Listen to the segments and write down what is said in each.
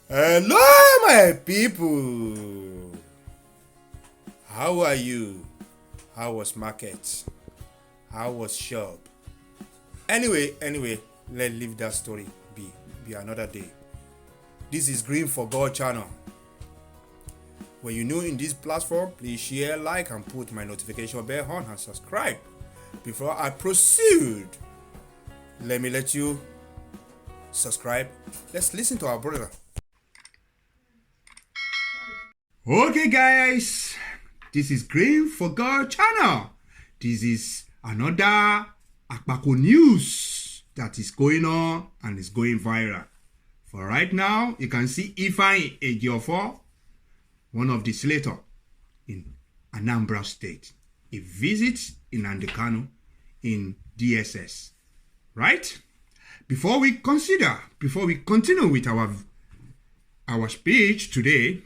Hello, my people. How are you? How was market? How was shop? Anyway, let's leave that story be another day. This is Green for God channel. When you're new in this platform, please share, like, and put my notification bell on and subscribe. Before I proceed, let me let you subscribe. Let's listen to our brother. Okay, guys, this is Green for God channel. This is another Akpako news that is going on and is going viral. For right now, you can see Ifeanyi Ejiofor, one of the senators in Anambra State. He visits Nnamdi Kanu in DSS. Right? Before we continue with our speech today,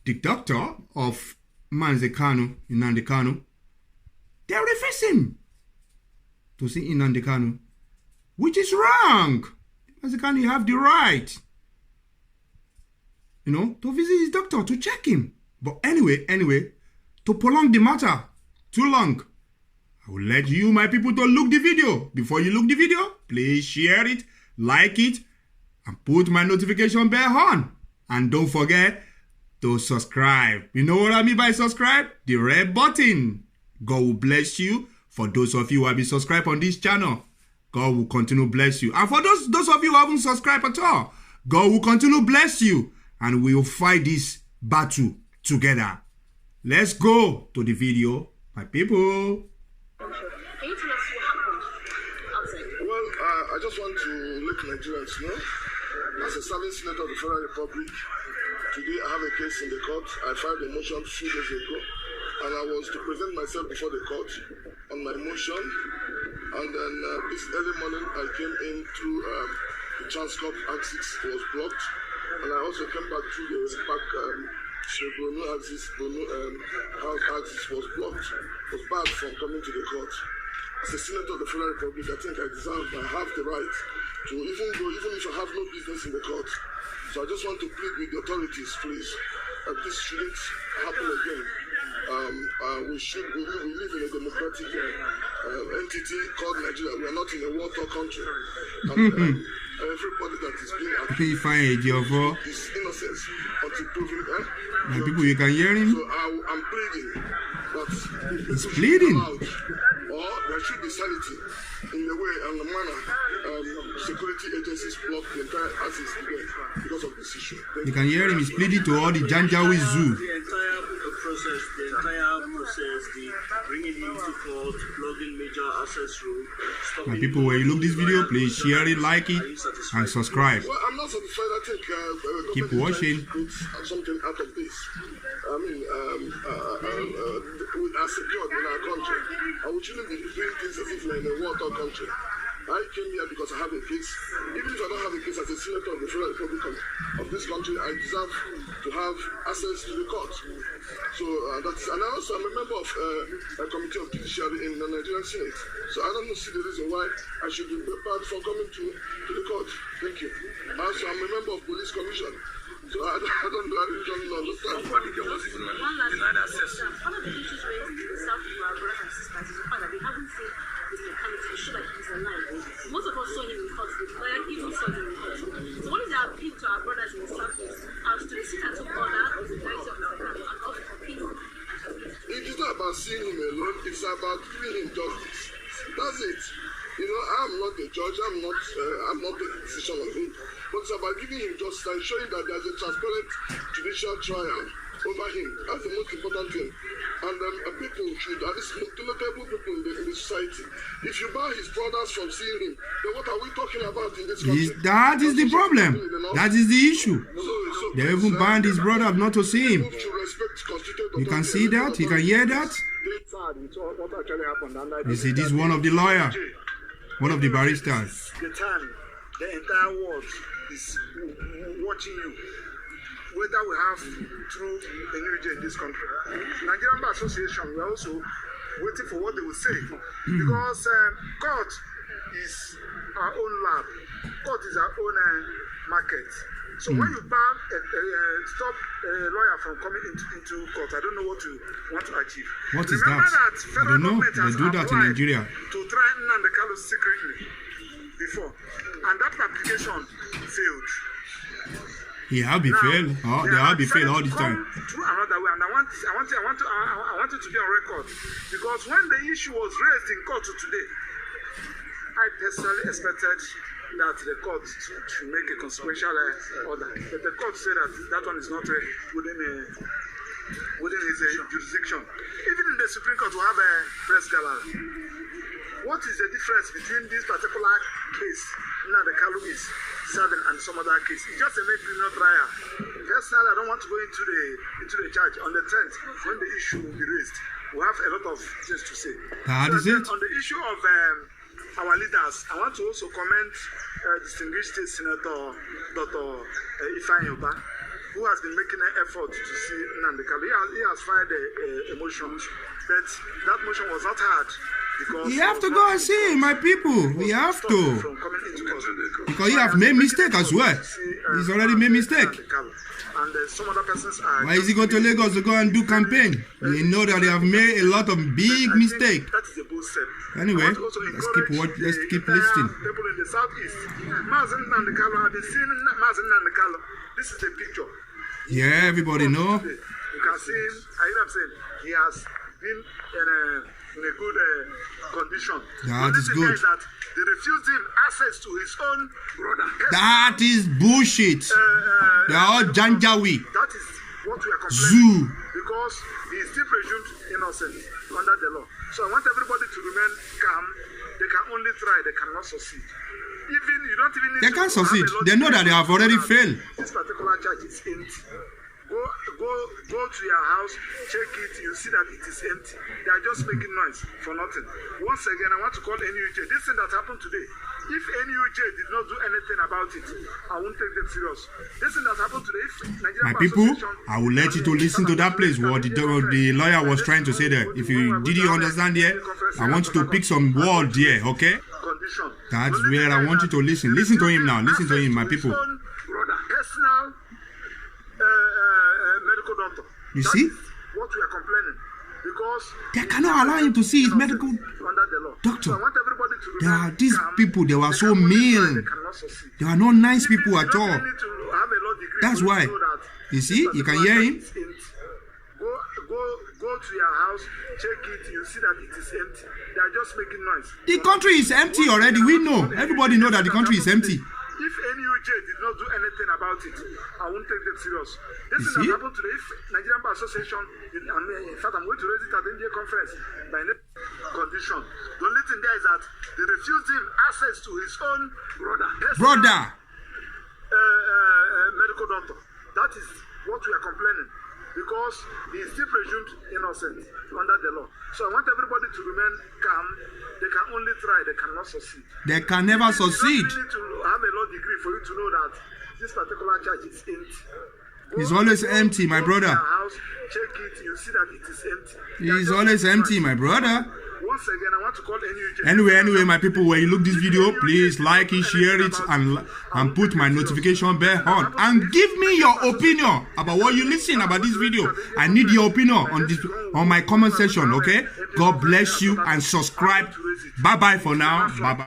the doctor of Nnamdi Kanu, they refuse him to see Nnamdi Kanu, which is wrong. Nnamdi Kanu, you have the right, to visit his doctor, to check him. But anyway, to prolong the matter too long, I will let you, my people, to look the video. Before you look the video, please share it, like it, and put my notification bell on. And don't forget to subscribe. You know what I mean by subscribe? The red button. God will bless you. For those of you who have been subscribed on this channel, God will continue to bless you. And for those of you who haven't subscribed at all, God will continue to bless you. And we will fight this battle together. Let's go to the video, my people. Can you tell us what happened outside? Well, I just want to let Nigerians know, as a serving senator of the Federal Republic, today I have a case in the court. I filed a motion a few days ago, and I was to present myself before the court on my motion. And then this early morning, I came in through the Transcorp axis was blocked, and I also came back through the back Bono axis, house axis was blocked. Was barred from coming to the court. As a senator of the Federal Republic, I think I have the right to even if I have no business in the court. So I just want to plead with the authorities, please, that this shouldn't happen again. We live in a democratic entity called Nigeria. We are not in a war torn country. And everybody that is being accused is innocent until proven. My people, you can hear him? So I'm pleading that he's pleading. Or there should be sanity in the way and the manner security agencies block the entire axis because of this issue. You can hear him, he's pleading to all the Janjaweed Zoo. The entire process, the bringing him to court, plugging major access road. My people, when you look this video, please share it, like it, and subscribe. Well, I'm not satisfied. I think keep watching. Something out of this. I mean, we are secured in our country. I would shouldn't be doing things as if we're in a war-torn country. I came here because I have a case. Even if I don't have a case as a senator of the Federal Republic of this country, I deserve to have access to the court. So that's, and I also am a member of a committee of judiciary in the Nigerian Senate. So I don't see the reason why I should be barred from coming to the court. Thank you. Also, I'm a member of police commission. So I don't understand. One denied access. One of the issues raised in the South with our brothers and sisters is the fact that they haven't seen Mr. Kanu to show that he's alive. Most of us saw him in court. The lawyer even saw him in court. So what is our appeal to our brothers in the South-West as to the sit at order of the rights of Mr. Kanu and also for peace? It is not about seeing him alone. It's about giving him justice. That's it. I'm not the judge. I'm not the decision on him. But it's about giving him justice and showing that there's a transparent judicial trial over him. That's the most important thing. And people should, at least notable people in the society, if you bar his brothers from seeing him, then what are we talking about in this country? That is the problem. That is the issue. They even banned his brother not to see him. You can see that? You can hear that? You see, this is one of the lawyers, one of the baristas. The entire world is watching you. Whether we have through a new region in this country. Nigerian Bar Association, we are also waiting for what they will say. Because court is our own lab. Court is our own market. So when you ban stop a lawyer from coming into court, I don't know what you want to achieve. What is Remember that? federal I don't know. government They has do that in applied Nigeria. to try Nnamdi Kanu secretly before, and that application failed. He have been failed. Oh, they have been failed all the time. Through another way, and I want it to be on record, because when the issue was raised in court today, I personally expected that the court should make a consequential order, but the court said that one is not within his jurisdiction. Even in the Supreme Court, we have a press gallery. What is the difference between this particular case Nnamdi Kanu is serving and some other case? It's just a criminal trial. Personally, I don't want to go into the charge. On the 10th, when the issue will be raised, we have a lot of things to say. That is it. On the issue of our leaders, I want to also commend distinguished State Senator Dr. Ubah, who has been making an effort to see Nnamdi Kanu. He has filed a motion, but that motion was not heard. We have to go and see my people. We have to. Because he have made mistake as well. He's already made mistake. And some other persons are. Why is he going to Lagos to go and do campaign? We know that they have made a lot of big mistake. That is a good step. Anyway, let's keep listening. People in the southeast. Mazen Nnamdi Kanu, have been seeing Mazen Nnamdi Kanu. This is the picture. Yeah, everybody know. You can see him. I hear them saying he has been in a good condition. That is good. That they refused him access to his own brother. That is bullshit. They are all Janjaweed. That is what we are complaining. Because he is still presumed innocent under the law. So I want everybody to remain calm. They can only try, they cannot succeed. Even you don't even need they can't succeed. They know that they have already failed. This particular church is empty. Go to your house, check it, you see that it is empty. They are just making noise for nothing. Once again, I want to call NUJ. This thing that happened today, if NUJ did not do anything about it, I won't take them serious. This thing that happened today, if Nigerian my people, I will let you to listen to that place what the lawyer was trying to say there. If you didn't understand here, I want you to pick some word there, okay? That's where I want you to listen. Listen to him now. Listen to him, my people. Personal medical doctor. You see? What we are complaining, because they cannot allow him to see his medical doctor. So I want everybody to there are these people, they were so mean. They are not nice people at all. That's why. You see, you can hear him. Go to your house, check it, you see that it is empty. They are just making noise. The country is empty already. We know. Everybody know that the country is empty. If NUJ did not do anything about it, I won't take them serious. This thing that happened today, if Nigerian Bar Association, in fact, I'm going to raise it at the NDA conference by next condition. The only thing there is that they refused him access to his own brother. Medical doctor. That is what we are complaining. Because he is still presumed innocent under the law. So I want everybody to remain calm. They can only try, they cannot succeed. They can never succeed. You don't need to have a law degree for you to know that this particular church is empty. It's always empty, my brother. House, check it, you see that it is empty. It's always empty, my brother. Once again, I want to call NUJ. Anyway, my people, when you look this video, please like it, share it, and put my notification bell on. And give me your opinion about what you listen about this video. I need your opinion on my comment section, okay? God bless you and subscribe. Bye-bye for now. Bye-bye.